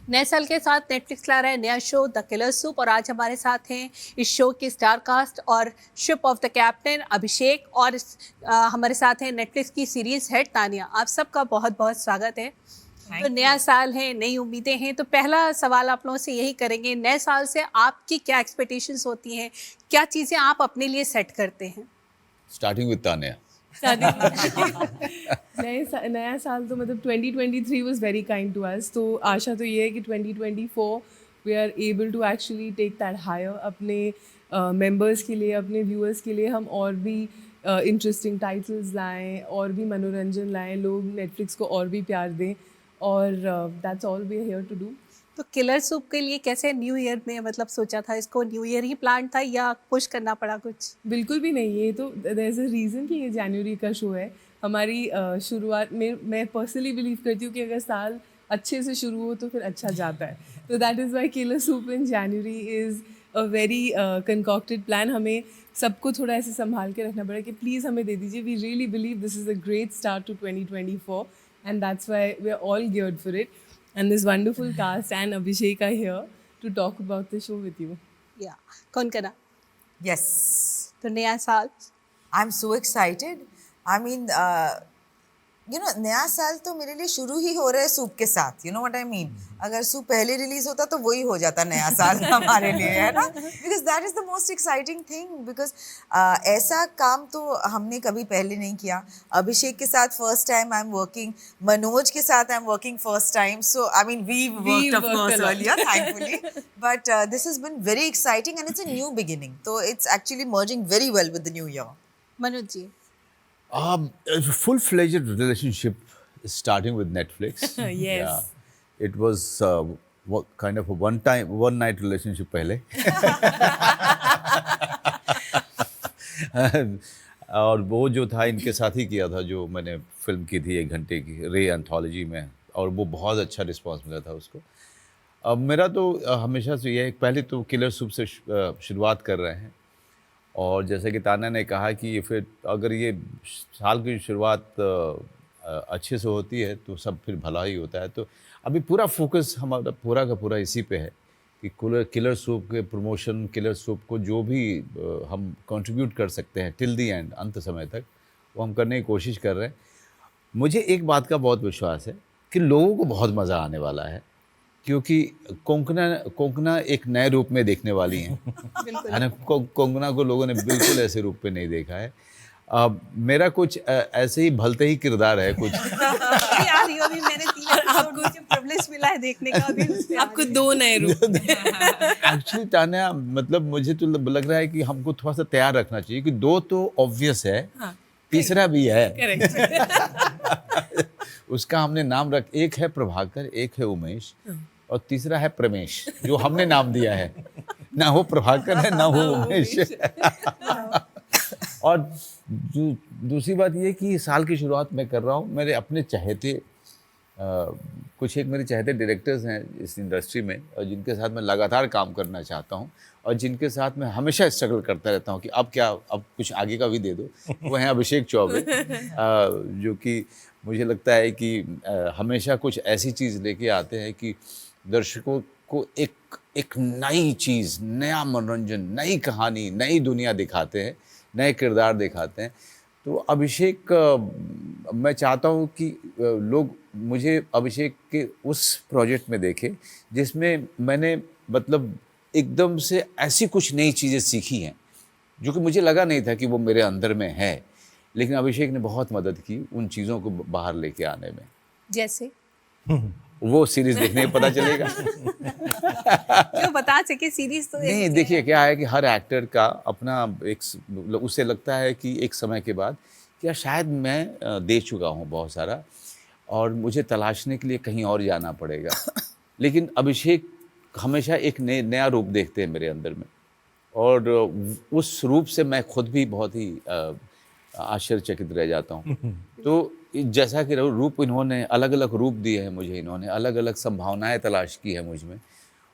नए साल के साथ नेटफ्लिक्स ला रहा है नया शो द किलर सूप और आज हमारे साथ हैं इस शो की स्टार कास्ट और शिप ऑफ द कैप्टन अभिषेक और हमारे साथ हैं नेटफ्लिक्स की सीरीज हेड तानिया। आप सबका बहुत बहुत स्वागत है। तो नया साल है, नई उम्मीदें हैं, तो पहला सवाल आप लोगों से यही करेंगे, नए साल से आपकी क्या एक्सपेक्टेशंस होती हैं, क्या चीज़ें आप अपने लिए सेट करते हैं? Starting with Tanya. नया साल तो मतलब 2023 was very kind to us, तो आशा तो ये है कि 2024 we are able to actually take that higher. अपने मेंबर्स के लिए, अपने व्यूअर्स के लिए हम और भी इंटरेस्टिंग टाइटल्स लाएं और भी मनोरंजन लाएं, लोग नेटफ्लिक्स को और भी प्यार दें, और that's all we are here to do. तो किलर सूप के लिए कैसे न्यू ईयर में मतलब सोचा था, इसको न्यू ईयर ही प्लान था या पुश करना पड़ा कुछ? बिल्कुल भी नहीं, ये तो देयर इज़ अ रीज़न कि ये जनवरी का शो है। हमारी शुरुआत में मैं पर्सनली बिलीव करती हूँ कि अगर साल अच्छे से शुरू हो तो फिर अच्छा जाता है, तो that is why Killer Soup in January is a very concocted plan. हमें सबको थोड़ा ऐसे संभाल के रखना पड़ा कि प्लीज़ हमें दे दीजिए, we really believe this is a great start to 2024 and that's why we are all geared for it, and this wonderful cast and Abhishek are here to talk about the show with you. या कौन करना? Yes, तो नया साल I'm so excited. I mean, नया साल तो मेरे लिए शुरू ही हो रहा है सूप के साथ. You know what I mean? अगर सूप पहले रिलीज होता तो वही हो जाता नया साल हमारे लिए, है ना? Because that is the most exciting thing. Because ऐसा काम तो हमने कभी पहले नहीं किया. अभिषेक के साथ first time I'm working. Manoj के साथ I'm working first time. So I mean we've worked of course earlier, thankfully. But this has been very exciting and it's a new beginning. So it's actually merging very well with the new year. Manoj ji. A full-fledged relationship is starting with Netflix. Yes. Yeah. It was what kind of a one night relationship पहले. और वो जो था इनके साथ ही किया था, जो मैंने फिल्म की थी 1 घंटे की रे एंथोलॉजी में, और वो बहुत अच्छा रिस्पांस मिला था उसको। अब मेरा तो हमेशा से ये है, पहले तो किलर सूप से शुरुआत कर रहे हैं, और जैसे कि तान्या ने कहा कि ये फिर अगर ये साल की शुरुआत अच्छे से होती है तो सब फिर भला ही होता है। तो अभी पूरा फोकस हमारा पूरा का पूरा इसी पे है कि किलर सूप के प्रमोशन, किलर सूप को जो भी हम कंट्रीब्यूट कर सकते हैं टिल दी एंड, अंत समय तक, वो हम करने की कोशिश कर रहे हैं। मुझे एक बात का बहुत विश्वास है कि लोगों को बहुत मज़ा आने वाला है, क्योंकि कोंकणा एक नए रूप में देखने वाली हैं। है ना? कोंकणा को लोगों ने बिल्कुल ऐसे रूप में नहीं देखा है। मेरा कुछ ऐसे ही भलते ही किरदार है कुछ। यार ये भी मैंने 3 एपिसोड मुझे प्रिविलेज मिला है देखने का अभी। आपको 2 नए रूप एक्चुअली तान्या, मतलब मुझे तो लग रहा है कि हमको थोड़ा सा तैयार रखना चाहिए कि 2 तो ऑब्वियस है, तीसरा भी है। उसका हमने नाम एक है प्रभाकर, एक है उमेश, और तीसरा है प्रमेश, जो हमने नाम दिया है। ना वो प्रभाकर है, ना वो उमेश है। और दूसरी बात ये कि साल की शुरुआत मैं कर रहा हूँ, मेरे अपने चहेते कुछ एक मेरे चहेते डायरेक्टर्स हैं इस इंडस्ट्री में, और जिनके साथ मैं लगातार काम करना चाहता हूँ, और जिनके साथ मैं हमेशा स्ट्रगल करता रहता हूँ कि अब कुछ आगे का भी दे दो। वो हैं अभिषेक चौबे, जो कि मुझे लगता है कि हमेशा कुछ ऐसी चीज़ लेके आते हैं कि दर्शकों को एक नई चीज़, नया मनोरंजन, नई कहानी, नई दुनिया दिखाते हैं, नए किरदार दिखाते हैं। तो अभिषेक, मैं चाहता हूँ कि लोग मुझे अभिषेक के उस प्रोजेक्ट में देखें जिसमें मैंने मतलब एकदम से ऐसी कुछ नई चीज़ें सीखी हैं जो कि मुझे लगा नहीं था कि वो मेरे अंदर में है, लेकिन अभिषेक ने बहुत मदद की उन चीज़ों को बाहर लेके आने में। जैसे वो सीरीज देखने में पता चलेगा। जो बता सके सीरीज तो नहीं, देखिए क्या है कि हर एक्टर का अपना उसे लगता है कि एक समय के बाद क्या शायद मैं दे चुका हूँ बहुत सारा और मुझे तलाशने के लिए कहीं और जाना पड़ेगा। लेकिन अभिषेक हमेशा एक नया रूप देखते हैं मेरे अंदर में, और उस रूप से मैं खुद भी बहुत ही आश्चर्यचकित रह जाता हूँ। तो जैसा कि रूप इन्होंने अलग अलग रूप दिए हैं मुझे, इन्होंने अलग अलग संभावनाएं तलाश की है मुझ में,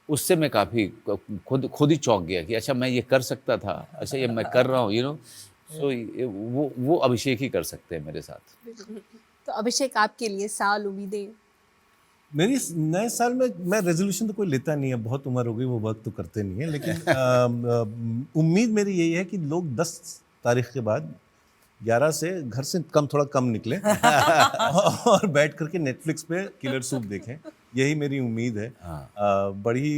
उससे मैं काफ़ी खुद ही चौंक गया कि अच्छा मैं ये कर सकता था, अच्छा ये मैं कर रहा हूँ, सो वो अभिषेक ही कर सकते हैं मेरे साथ। तो अभिषेक, आपके लिए साल उम्मीदें? मेरी नए साल में मैं रेजोल्यूशन तो कोई लेता नहीं है, बहुत उम्र हो गई, वो वर्क तो करते नहीं है, लेकिन उम्मीद मेरी यही है कि लोग 10 तारीख के बाद 11 से घर से थोड़ा कम निकले और बैठ करके नेटफ्लिक्स पे किलर सूप देखें। यही मेरी उम्मीद है। बड़ी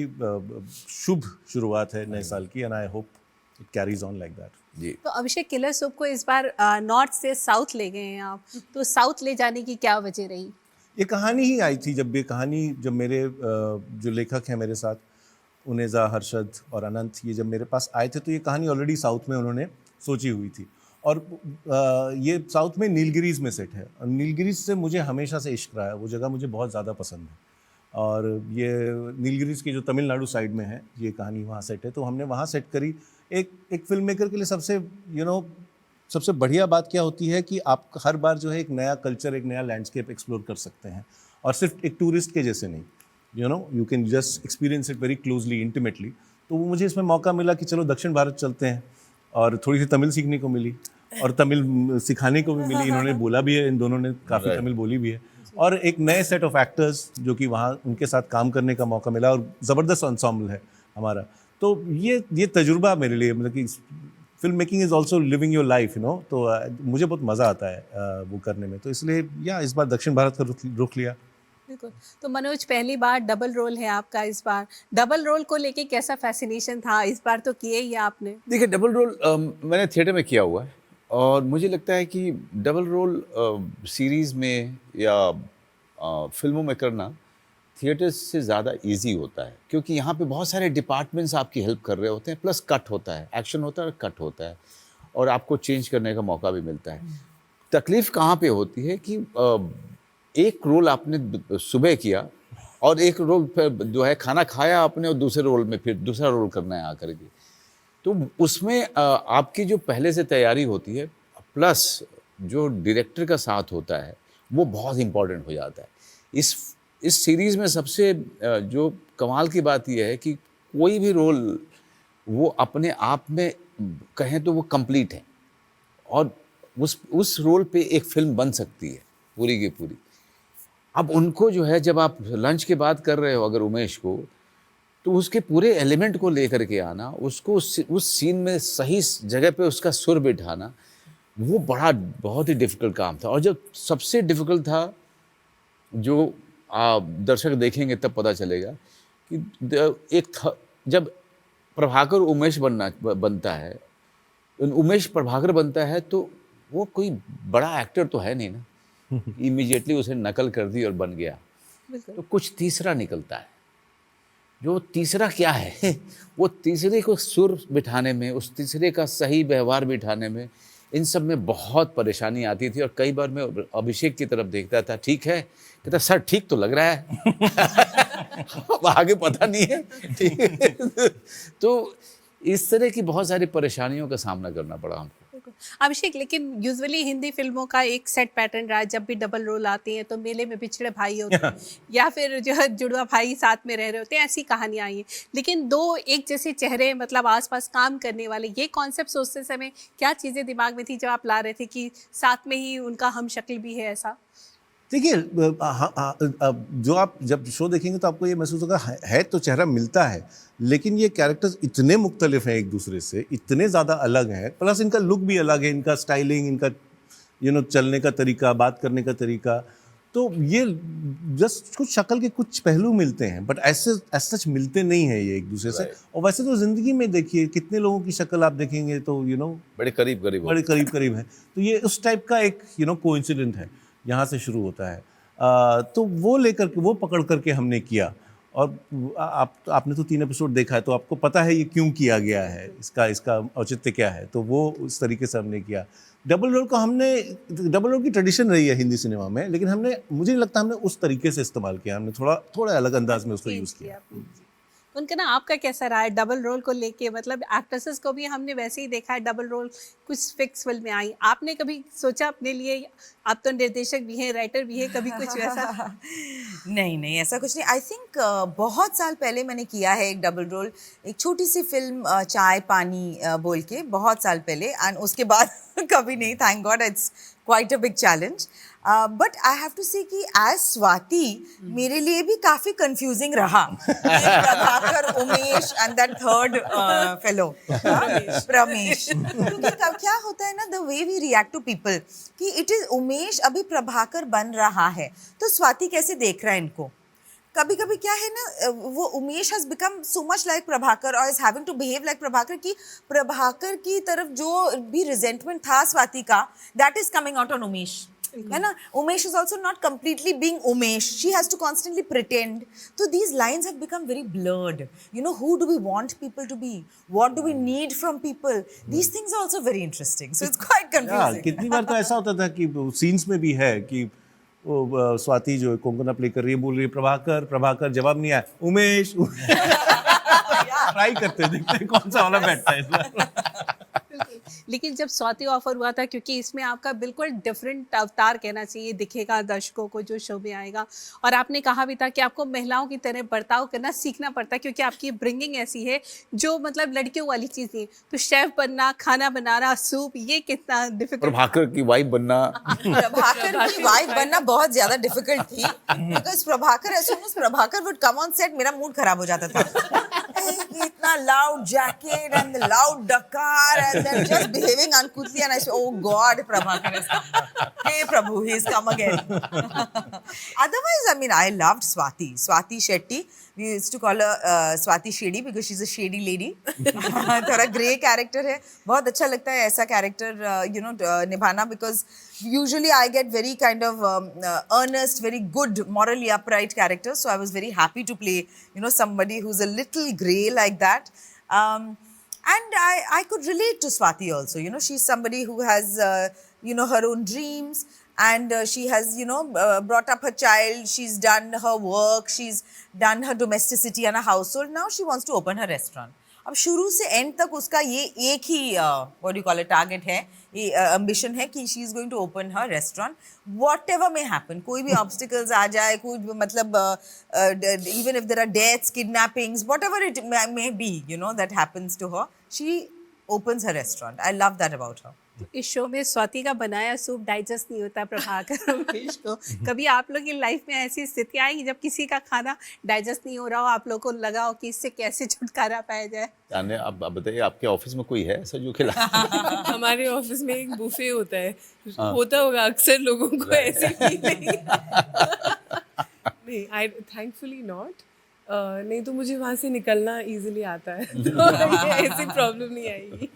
शुभ शुरुआत है नए साल की, and I hope it carries on like that. जी। तो अभिषेक, किलर सूप को इस बार नॉर्थ से साउथ ले गए हैं आप, तो साउथ ले जाने की क्या वजह रही? ये कहानी ही आई थी, जब मेरे जो लेखक हैं मेरे साथ, उनेजा, हर्षद और अनंत, ये जब मेरे पास आए थे तो ये कहानी ऑलरेडी साउथ में उन्होंने सोची हुई थी, और ये साउथ में नीलगिरीज में सेट है, और नीलगिरीज से मुझे हमेशा से इश्क रहा है, वो जगह मुझे बहुत ज़्यादा पसंद है, और ये नीलगिरीज की जो तमिलनाडु साइड में है ये कहानी, वहाँ सेट है, तो हमने वहाँ सेट करी। एक फिल्म मेकर के लिए सबसे बढ़िया बात क्या होती है कि आप हर बार जो है एक नया कल्चर, एक नया लैंडस्केप एक्सप्लोर कर सकते हैं, और सिर्फ एक टूरिस्ट के जैसे नहीं, you can just experience it very closely, intimately. तो वो मुझे इसमें मौका मिला कि चलो दक्षिण भारत चलते हैं, और थोड़ी सी तमिल सीखने को मिली, और तमिल सिखाने को भी मिली, इन्होंने बोला भी है, इन दोनों ने काफ़ी तमिल बोली भी है, और एक नए सेट ऑफ एक्टर्स जो कि वहाँ उनके साथ काम करने का मौका मिला, और ज़बरदस्त एंसेम्बल है हमारा। तो ये तजुर्बा मेरे लिए, मतलब कि film making is also living your life, तो मुझे बहुत मज़ा आता है वो करने में, तो इसलिए इस बार दक्षिण भारत का रुख लिया। बिल्कुल। तो मनोज, पहली बार डबल रोल है आपका, इस बार डबल रोल को लेके कैसा फैसिनेशन था? इस बार तो किए ही आपने। देखिए, डबल रोल मैंने थिएटर में किया हुआ है, और मुझे लगता है कि डबल रोल सीरीज़ में या फिल्मों में करना थिएटर से ज़्यादा इजी होता है, क्योंकि यहाँ पे बहुत सारे डिपार्टमेंट्स आपकी हेल्प कर रहे होते हैं, प्लस कट होता है, एक्शन होता है और कट होता है, और आपको चेंज करने का मौका भी मिलता है। तकलीफ़ कहाँ पे होती है कि एक रोल आपने सुबह किया, और एक रोल फिर जो है खाना खाया आपने, और दूसरे रोल में फिर दूसरा रोल करना है आकर के, तो उसमें आपकी जो पहले से तैयारी होती है, प्लस जो डायरेक्टर का साथ होता है, वो बहुत इम्पोर्टेंट हो जाता है। इस सीरीज़ में सबसे जो कमाल की बात यह है कि कोई भी रोल वो अपने आप में कहें तो वो कंप्लीट है, और उस रोल पे एक फिल्म बन सकती है पूरी की पूरी। अब उनको जो है, जब आप लंच के बाद कर रहे हो अगर उमेश को, तो उसके पूरे एलिमेंट को लेकर के आना, उसको उस सीन में सही जगह पे उसका सुर बिठाना, वो बहुत ही डिफ़िकल्ट काम था। और जब सबसे डिफ़िकल्ट था, जो आप दर्शक देखेंगे तब पता चलेगा कि जब प्रभाकर उमेश बनता है, उमेश प्रभाकर बनता है, तो वो कोई बड़ा एक्टर तो है नहीं ना, इमीडिएटली उसे नकल कर दी और बन गया। तो कुछ तीसरा निकलता है। जो तीसरा क्या है वो तीसरे को सुर बिठाने में, उस तीसरे का सही व्यवहार बिठाने में, इन सब में बहुत परेशानी आती थी। और कई बार मैं अभिषेक की तरफ देखता था, ठीक है, कहता सर ठीक तो लग रहा है अब आगे पता नहीं है, ठीक है। तो इस तरह की बहुत सारी परेशानियों का सामना करना पड़ा हमको। अभिषेक, लेकिन यूजुअली हिंदी फिल्मों का एक सेट पैटर्न रहा है, जब भी डबल रोल आती हैं तो मेले में बिछड़े भाई होते हैं या फिर जो है जुड़वा भाई साथ में रह रहे होते हैं, ऐसी कहानियाँ आई हैं। लेकिन दो एक जैसे चेहरे, मतलब आसपास काम करने वाले, ये कॉन्सेप्ट सोचते समय क्या चीज़ें दिमाग में थी जब आप ला रहे थे कि साथ में ही उनका हम शक्ल भी है ऐसा? देखिए, जो आप जब शो देखेंगे तो आपको ये महसूस होगा, है तो चेहरा मिलता है, लेकिन ये कैरेक्टर्स इतने मुख्तलिफ हैं एक दूसरे से, इतने ज़्यादा अलग हैं, प्लस इनका लुक भी अलग है, इनका स्टाइलिंग, इनका चलने का तरीका, बात करने का तरीका, तो ये जस्ट कुछ शक्ल के कुछ पहलू मिलते हैं, बट ऐसे सच मिलते नहीं हैं ये एक दूसरे से। और वैसे तो ज़िंदगी में देखिए कितने लोगों की शक्ल आप देखेंगे तो बड़े करीब करीब है, तो ये उस टाइप का एक कोइंसिडेंट है, यहाँ से शुरू होता है। तो वो पकड़ करके हमने किया, और आपने तो 3 एपिसोड देखा है, तो आपको पता है ये क्यों किया गया है, इसका औचित्य क्या है, तो वो उस तरीके से हमने किया। डबल रोल की ट्रेडिशन रही है हिंदी सिनेमा में, लेकिन मुझे नहीं लगता हमने उस तरीके से इस्तेमाल किया, हमने थोड़ा अलग अंदाज में उसको यूज़ किया। उनका ना आपका कैसा रहा है डबल रोल को लेके? मतलब एक्ट्रेसेस को भी हमने वैसे ही देखा है, डबल रोल कुछ फिक्स फिल्म में आई, आपने कभी सोचा अपने लिए? आप तो निर्देशक भी हैं, राइटर भी हैं, कभी कुछ वैसा? नहीं, ऐसा कुछ नहीं। आई थिंक बहुत साल पहले मैंने किया है एक डबल रोल, एक छोटी सी फिल्म चाय पानी बोल के, बहुत साल पहले, एंड उसके बाद कभी नहीं, thank God, it's quite a big challenge. But I have to say कि as Swati मेरे लिए भी काफी confusing रहा. Prabhakar, Umesh and that third fellow Pramesh. क्योंकि क्या होता है ना, the way we react to people कि it is उमेश अभी प्रभाकर बन रहा है, तो स्वाति कैसे देख रहा है इनको. कभी कभी क्या है ना, वो Umesh has become so much like Prabhakar और is having to behave like Prabhakar कि प्रभाकर की तरफ जो भी रिजेंटमेंट था स्वाति का, that is coming out on Umesh, है ना. Umesh is also not completely being Umesh, she has to constantly pretend. तो these lines have become very blurred. You know, who do we want people to be, what do we need from people, these things are also very interesting. So it's quite confusing. कितनी बार तो ऐसा होता था कि scenes में भी है कि वो स्वाति जो कोंकणा प्ले कर रही है बोल रही है प्रभाकर प्रभाकर, जवाब नहीं आया, उमेश. ट्राई करते देखते कौन सा वाला बैठता है इस बार. लेकिन जब स्वाति ऑफर हुआ था, क्योंकि इसमें आपका बिल्कुल डिफरेंट अवतार कहना चाहिए दिखेगा दर्शकों को जो शो में आएगा, और आपने कहा भी था कि आपको महिलाओं की तरह बर्ताव करना सीखना पड़ता है, क्योंकि आपकी ब्रिंगिंग ऐसी है जो मतलब लड़कियों वाली चीज़ नहीं. तो शेफ बनना, खाना बनाना, सूप, ये कितना डिफिकल्ट. प्रभाकर की वाइफ बनना, प्रभाकर की वाइफ बनना बहुत ज्यादा डिफिकल्ट थी. Because Prabhakar, as soon as Prabhakar would come on set, मेरा मूड खराब हो जाता था. इतना लाउड जैकेट एंड लाउड डकार and then just behaving uncouthly, and I said, oh God, Prabhakar has come. Hey Prabhu, he's come again. Otherwise, I mean, I loved Swati Shetty. We used to call her Swati Shady because she's a shady lady. थोड़ा grey character है. बहुत अच्छा लगता है ऐसा character निभाना, because usually I get very kind of earnest, very good, morally upright characters. So I was very happy to play, somebody who's a little grey like that. And I could relate to Swati also. She's somebody who has, her own dreams, and she has, brought up her child. She's done her work. She's done her domesticity and a household. Now she wants to open her restaurant. अब शुरू से and तक उसका ये एक ही what you call it target है, ये एम्बिशन है कि she is going to open her restaurant whatever may happen. कोई भी ऑब्स्टिकल्स आ जाए, कोई मतलब even if there are deaths, kidnappings, whatever it may be, that happens to her, she opens her restaurant. I love that about her. इस show में स्वाति का बनाया सूप डाइजेस्ट नहीं होता प्रभाकर उमेश को. कभी आप लोग की लाइफ में ऐसी स्थिति आई जब किसी का खाना डाइजेस्ट नहीं हो रहा हो, आप लोग को लगा हो कि इससे कैसे छुटकारा पाया जाए? जाने आप बताइए, आपके ऑफिस में कोई है ऐसा जो खिला? हमारे ऑफिस में एक बुफे होता है, होता होगा अक्सर लोगों को ऐसी फीलिंग. नहीं, आई थैंकफुली नॉट. नहीं तो मुझे वहाँ से निकलना इजीली आता है, तो ऐसी प्रॉब्लम नहीं आएगी.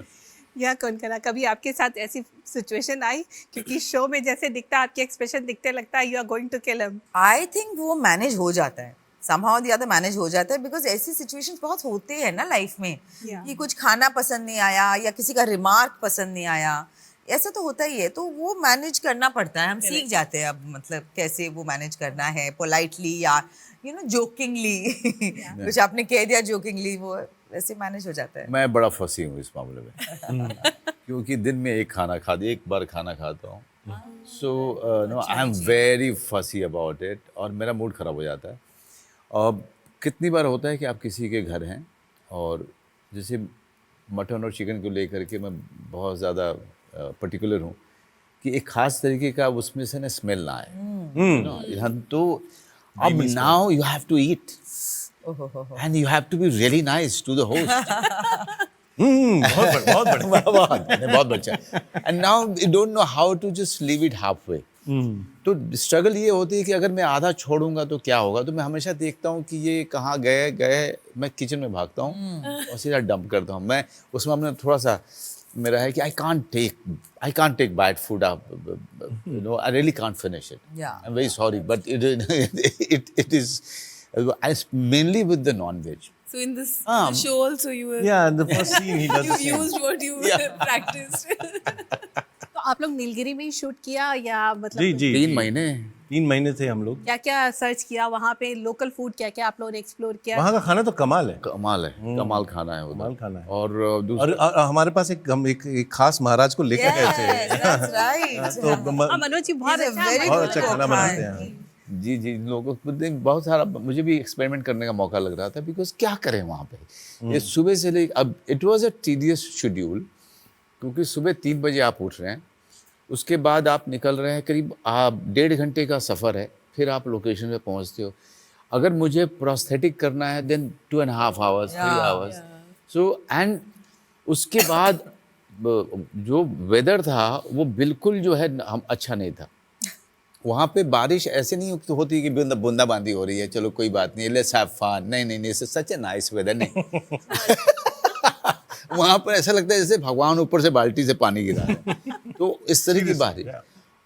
या कौन करा, कभी आपके साथ ऐसी सिचुएशन आई? क्योंकि शो में जैसे दिखता है, आपके एक्सप्रेशन दिखते, लगता है you are going to kill him. I think वो मैनेज हो जाता है, somehow the other मैनेज हो जाता है, बिकॉज ऐसी सिचुएशंस बहुत होते हैं ना लाइफ में, कि कुछ खाना पसंद नहीं आया या किसी का रिमार्क पसंद नहीं आया, ऐसा तो होता ही है. तो वो मैनेज करना पड़ता है, हम सीख जाते हैं अब, मतलब कैसे वो मैनेज करना है, पोलाइटली या जोकिंगली. कुछ आपने कह दिया जोकिंगली, वो वैसे मैनेज हो जाता है. मैं बड़ा फंसी हूँ इस मामले में क्योंकि दिन में एक बार खाना खाता हूँ. So no, I am very fussy about it, और मेरा मूड ख़राब हो जाता है. और कितनी बार होता है कि आप किसी के घर हैं, और जैसे मटन और चिकन को लेकर के मैं बहुत ज़्यादा पर्टिकुलर हूँ कि एक ख़ास तरीके का उसमें से ना स्मेल ना आए. तो अब now you have to eat and you have to be really nice to the host. बहुत बढ़िया. And now you don't know how to just leave it halfway. तो स्ट्रगल ये होती है कि अगर मैं आधा छोड़ूंगा तो क्या होगा. तो मैं हमेशा देखता हूँ कि ये कहाँ गए, मैं किचन में भागता हूँ और सीधा डंप करता हूँ. मैं उसमें अपने थोड़ा सा मेरा है कि I can't take bad food up. I really can't finish it. Yeah. I'm very sorry, but it is mainly with the non-veg. So in this show also you were, Yeah, the first scene he does the you same. used what you practiced. तो आप लोग नीलगिरी में ही shoot किया या मतलब जी 3 महीने 3 महीने थे हम लोग. क्या क्या सर्च किया वहाँ पे? लोकल फूड क्या क्या आप लोगों ने एक्सप्लोर किया? वहाँ का खाना तो कमाल है. कमाल खाना है उधर. कमाल खाना है. और और हमारे पास एक खास महाराज को लेकर गए थे. That's right. तो मनोज जी बहुत He's a अच्छा very बहुत good अच्छा खाना cook, बनाते हाँ. हैं. जी लोगों को बहुत सारा मुझे भी एक्सपेरिमेंट करने का मौका लग रहा था, बिकॉज क्या करें वहाँ पे. ये सुबह से ले, अब it was a tedious schedule, क्योंकि सुबह 3 बजे आप उठ रहे हैं उसके बाद आप निकल रहे हैं, करीब 1.5 घंटे का सफ़र है, फिर आप लोकेशन पे पहुंचते हो। अगर मुझे प्रोस्थेटिक करना है then 2.5 hours 3 hours. So and उसके बाद जो वेदर था वो बिल्कुल जो है हम अच्छा नहीं था। वहाँ पे बारिश ऐसे नहीं होती कि बूंदाबांदी हो रही है, चलो कोई बात नहीं, लेट्स हैव फन, नहीं नहीं नहीं, सच ए नाइस वेदर, नहीं। वहाँ पर ऐसा लगता है जैसे भगवान ऊपर से बाल्टी से पानी गिरा है। तो इस तरह की बारिश,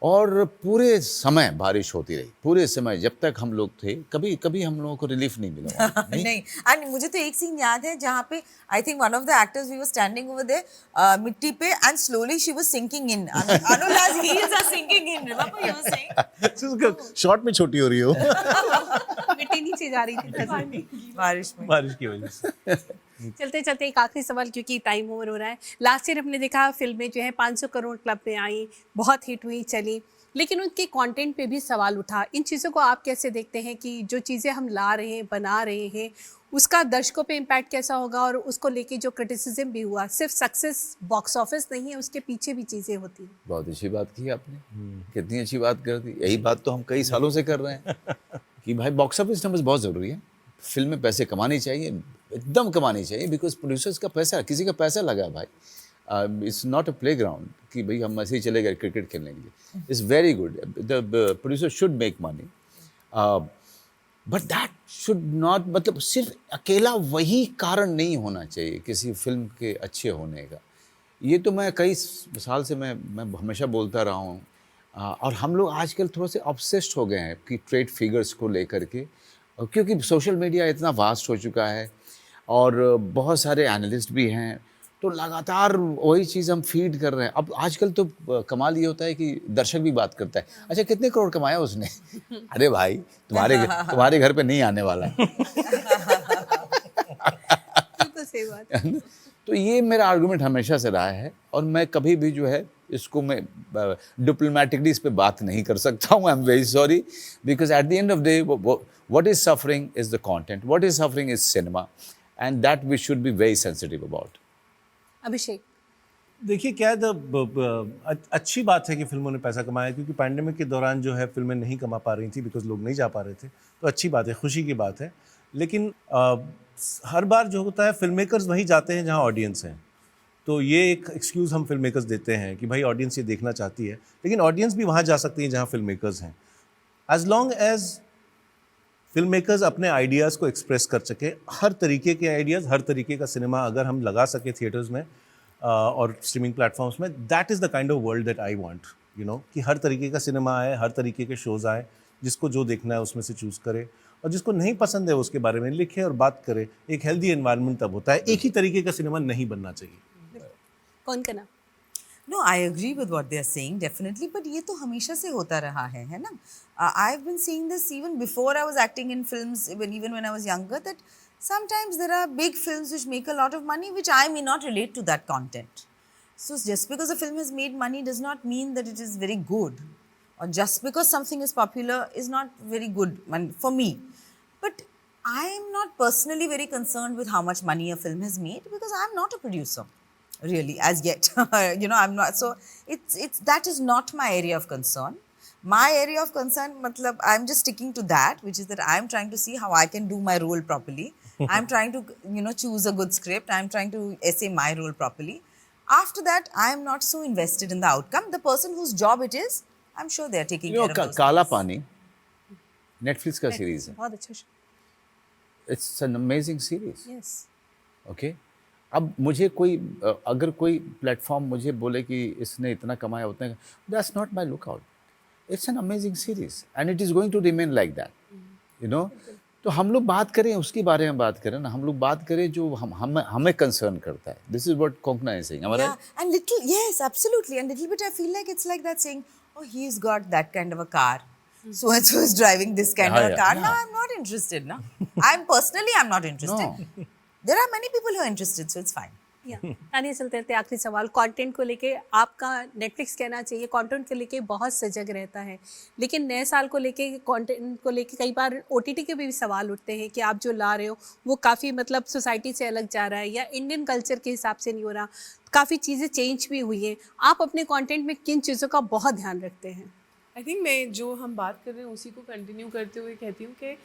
और पूरे समय बारिश होती रही, पूरे समय जब तक हम लोग थे। कभी कभी हम लोगों को रिलीफ नहीं मिला वहाँ। नहीं, एंड मुझे तो एक सीन याद है जहाँ पे I think one of the actors we were standing over there मिट्टी पे and slowly she was sinking in, Anula's heels are sinking in, remember you were saying? Short में छोटी हो रही हो मिट्टी नीचे जा रही थी बारिश में। बारिश की वजह से। चलते चलते एक आखिरी सवाल, क्योंकि टाइम ओवर हो रहा है। लास्ट ईयर हमने देखा फिल्में जो है 500 करोड़ क्लब में आई, बहुत हिट हुई, चली, लेकिन उनके कंटेंट पे भी सवाल उठा। इन चीज़ों को आप कैसे देखते हैं कि जो चीज़ें हम ला रहे हैं, बना रहे हैं, उसका दर्शकों पे इम्पैक्ट कैसा होगा? और उसको लेके जो क्रिटिसिज्म भी हुआ, सिर्फ सक्सेस बॉक्स ऑफिस नहीं है, उसके पीछे भी चीज़ें होती हैं। बहुत अच्छी बात की आपने, कितनी अच्छी बात कर दी। यही बात तो हम कई सालों से कर रहे हैं कि भाई बॉक्स ऑफिस नंबर्स बहुत ज़रूरी है। फिल्म में पैसे कमानी चाहिए, एकदम कमानी चाहिए, बिकॉज प्रोड्यूसर्स का पैसा, किसी का पैसा लगा है भाई। It's not a play ground कि भाई हम ऐसे ही चले गए क्रिकेट खेलने के लिए। It's very good, the producer should make money, but that should not, मतलब सिर्फ अकेला वही कारण नहीं होना चाहिए किसी फिल्म के अच्छे होने का। ये तो मैं कई साल से मैं हमेशा बोलता रहा हूँ। और हम लोग आजकल थोड़े से ऑब्सेस्ड हो गए हैं कि ट्रेड फिगर्स को लेकर के, क्योंकि सोशल मीडिया इतना वास्ट हो चुका है और बहुत सारे एनालिस्ट भी हैं, तो लगातार वही चीज़ हम फीड कर रहे हैं। अब आजकल तो कमाल ये होता है कि दर्शक भी बात करता है, अच्छा कितने करोड़ कमाया उसने? अरे भाई तुम्हारे घर पे नहीं आने वाला। तो सही बात है। तो ये मेरा आर्गुमेंट हमेशा से रहा है, और मैं कभी भी जो है इसको मैं डिप्लोमेटिकली इस पे बात नहीं कर सकता हूँ। I am very sorry, because at the end of day what is suffering is the content, what is suffering is cinema, and that we should be very sensitive about. Abhishek, देखिए क्या अच्छी बात है कि फिल्मों ने पैसा कमाया, क्योंकि पैंडेमिक के दौरान जो है फिल्में नहीं कमा पा रही थी बिकॉज लोग नहीं जा पा रहे थे, तो अच्छी बात है, खुशी की बात है। लेकिन हर बार जो होता है फिल्म मेकर्स वहीं जाते हैं जहाँ ऑडियंस है, तो ये एक एक्सक्यूज़ हम फिल्म मेकर्स देते हैं कि भाई ऑडियंस ये देखना चाहती है, लेकिन ऑडियंस भी वहाँ जा सकती है जहाँ फिल्म मेकर्स हैं, as long as film makers अपने आइडियाज़ को एक्सप्रेस कर सके। हर तरीके के आइडियाज़, हर तरीके का सिनेमा अगर हम लगा सके थिएटर्स में और स्ट्रीमिंग प्लेटफॉर्म्स में, that is the kind of world that I want, you know, कि हर तरीके का सिनेमा आए, हर तरीके के शोज़ आए, जिसको जो देखना है उसमें से चूज़ करे, और जिसको नहीं पसंद है उसके बारे में लिखे और बात करे। एक हेल्दी एनवायरनमेंट तब होता है, एक ही तरीके का सिनेमा नहीं बनना चाहिए। कौन का नाम? No, I agree with what they are saying, definitely, but ये तो हमेशा से होता रहा है ना? I've been seeing this even before I was acting in films, even when I was younger, that sometimes there are big films which make a lot of money, which I may not relate to that content. So just because a film has made money does not mean that it is very good, or just because something is popular is not very good for me. But I am not personally very concerned with how much money a film has made, because I am not a producer. Really, as yet. You know, I'm not, so it's that is not my area of concern. My area of concern, matlab, I'm just sticking to that, which is that I'm trying to see how I can do my role properly. I'm trying to, you know, choose a good script. I'm trying to essay my role properly. After that, I'm not so invested in the outcome. The person whose job it is, I'm sure they're taking care of those काला things. पानी Netflix का series है, बहुत अच्छा show. It's an amazing series. Yes. Okay, अब मुझे कोई अगर कोई प्लेटफॉर्म मुझे बोले कि इसने इतना कमाया उतना, that's not my look out. It's an amazing series and it is going to remain like that, you know. तो हम लोग बात करें उसके बारे में, बात करें ना, हम लोग बात करें जो हमें कंसर्न करता है। This is what Konkona is saying, Yeah, and little, yes, absolutely. And little bit, I feel like it's like that saying, oh, he's got that kind of a car. So and so is driving this kind of a car. No, I'm not interested. No, I'm not interested. No. There are many people who are interested, so it's fine. Tania, चलते थे आखिरी सवाल content को लेके। आपका Netflix कहना चाहिए content को लेके बहुत सजग रहता है, लेकिन नए साल को लेके कंटेंट को लेके कई बार ओटीटी के भी सवाल उठते हैं कि आप जो ला रहे हो वो काफ़ी मतलब सोसाइटी से अलग जा रहा है या इंडियन कल्चर के हिसाब से नहीं हो रहा, काफ़ी चीज़ें चेंज भी हुई हैं। आप अपने कंटेंट में किन चीज़ों का बहुत ध्यान रखते हैं? आई थिंक मैं जो हम बात कर रहे हैं उसी को कंटिन्यू करते हुए कहती हूँ कि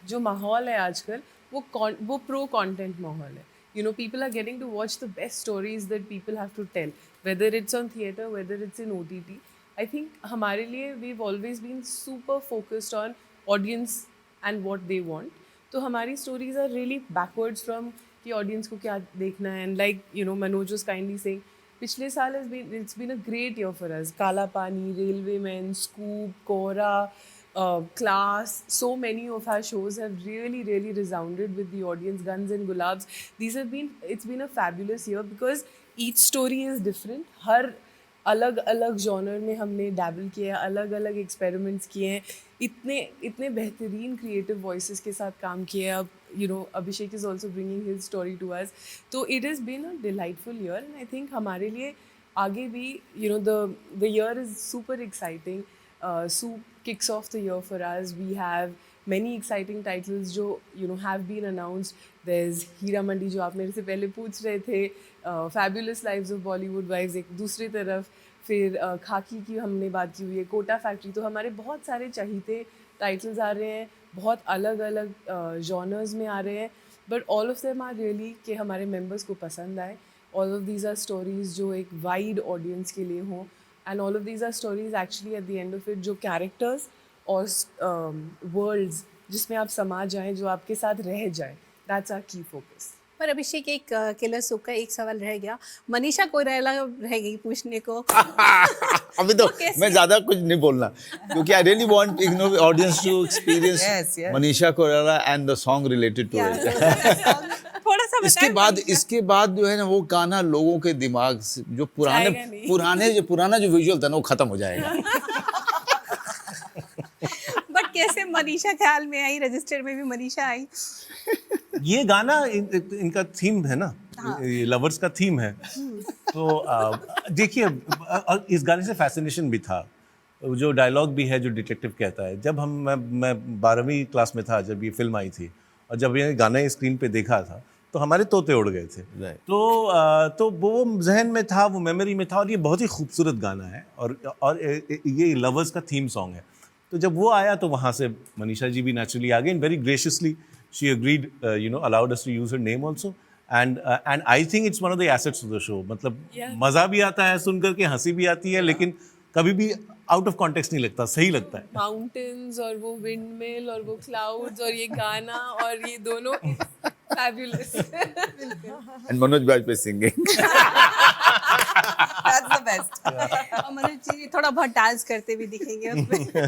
जो माहौल है आजकल वो प्रो कंटेंट माहौल है. You know, people are getting to watch the best stories that people have to tell, whether it's on theatre, whether it's in OTT. I think हमारे लिए we've always been super focused on audience and what they want. तो हमारी stories are really backwards from कि audience को क्या देखना है. And like, you know, Manoj was kindly saying, पिछले साल it's been a great year for us. काला पानी, Railwaymen, Scoop, Kora, Class, so many of our shows have really resounded with the audience. Guns and Gulabs, it's been a fabulous year because each story is different. हर अलग genre में हमने dabble किया है, अलग experiments किए हैं, इतने बेहतरीन creative voices के साथ काम किया है. अब you know, Abhishek is also bringing his story to us. So it has been a delightful year, and I think हमारे लिए आगे भी, you know, the year is super exciting. Soup kicks off the year for us. We have many exciting titles जो you know have been announced. There's Heera Mandi जो आप मेरे से पहले पूछ रहे थे, Fabulous Lives of Bollywood Wives एक दूसरी तरफ, फिर खाकी की हमने बात की हुई है, कोटा फैक्ट्री. तो हमारे बहुत सारे चहीते टाइटल्स आ रहे हैं, बहुत अलग जॉनर्स में आ रहे हैं, but all of them are really कि हमारे मेंबर्स को पसंद आए. All of these are stories जो एक वाइड ऑडियंस के लिए हों, and all of these are stories actually at the end of it जो characters और worlds जिसमें आप समा जाएं, जो आपके साथ रह जाएं. That's our key focus. पर अभिषेक, एक किलर सूप का एक सवाल रह गया, मनीषा कोइराला रह गई पूछने को. अभी तो मैं ज्यादा कुछ नहीं बोलना क्योंकि I really want audience to experience Manisha Koirala and the song related to it. थोड़ा सा इसके बाद जो है ना वो गाना लोगों के दिमाग से जो पुराना जो विजुअल था ना वो खत्म हो जाएगा. बट कैसे मनीषा ख्याल में आई, रजिस्टर में भी मनीषा आई. ये गाना इनका थीम है ना, ये लवर्स का थीम है. तो देखिए, इस गाने से फैसिनेशन भी था. जो डायलॉग भी है जो डिटेक्टिव कहता है. जब मैं 12वीं क्लास में था जब ये फिल्म आई थी, और जब ये गाना स्क्रीन पे देखा था तो हमारे तोते उड़ गए थे. तो वो जहन में था, वो मेमोरी में था, और ये बहुत ही खूबसूरत गाना है, और ये लवर्स का थीम सॉन्ग है. तो जब वो आया तो वहाँ से मनीषा जी भी नेचुरली आ गई, and very graciously she agreed, allowed us to use her name also. And I think it's one of the assets of the show. मतलब मज़ा भी आता है सुनकर के, हंसी भी आती है, लेकिन कभी भी आउट ऑफ कॉन्टेक्स्ट नहीं लगता, सही लगता है. माउंटेन्स और वो विंडमिल और वो क्लाउड्स और ये गाना और ये दोनों fabulous. And Manoj Bajpayee singing. That's the best. और मनोज जी थोड़ा बहुत डांस करते भी दिखेंगे उसमें.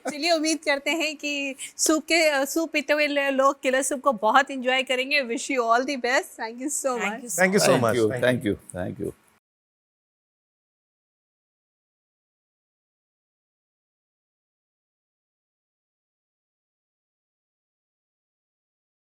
चलिए, उम्मीद करते हैं कि सूप पीते हुए लोग किलर सूप को बहुत एंजॉय करेंगे. Wish you all the best. Thank you so much. Thank you so much. Thank you.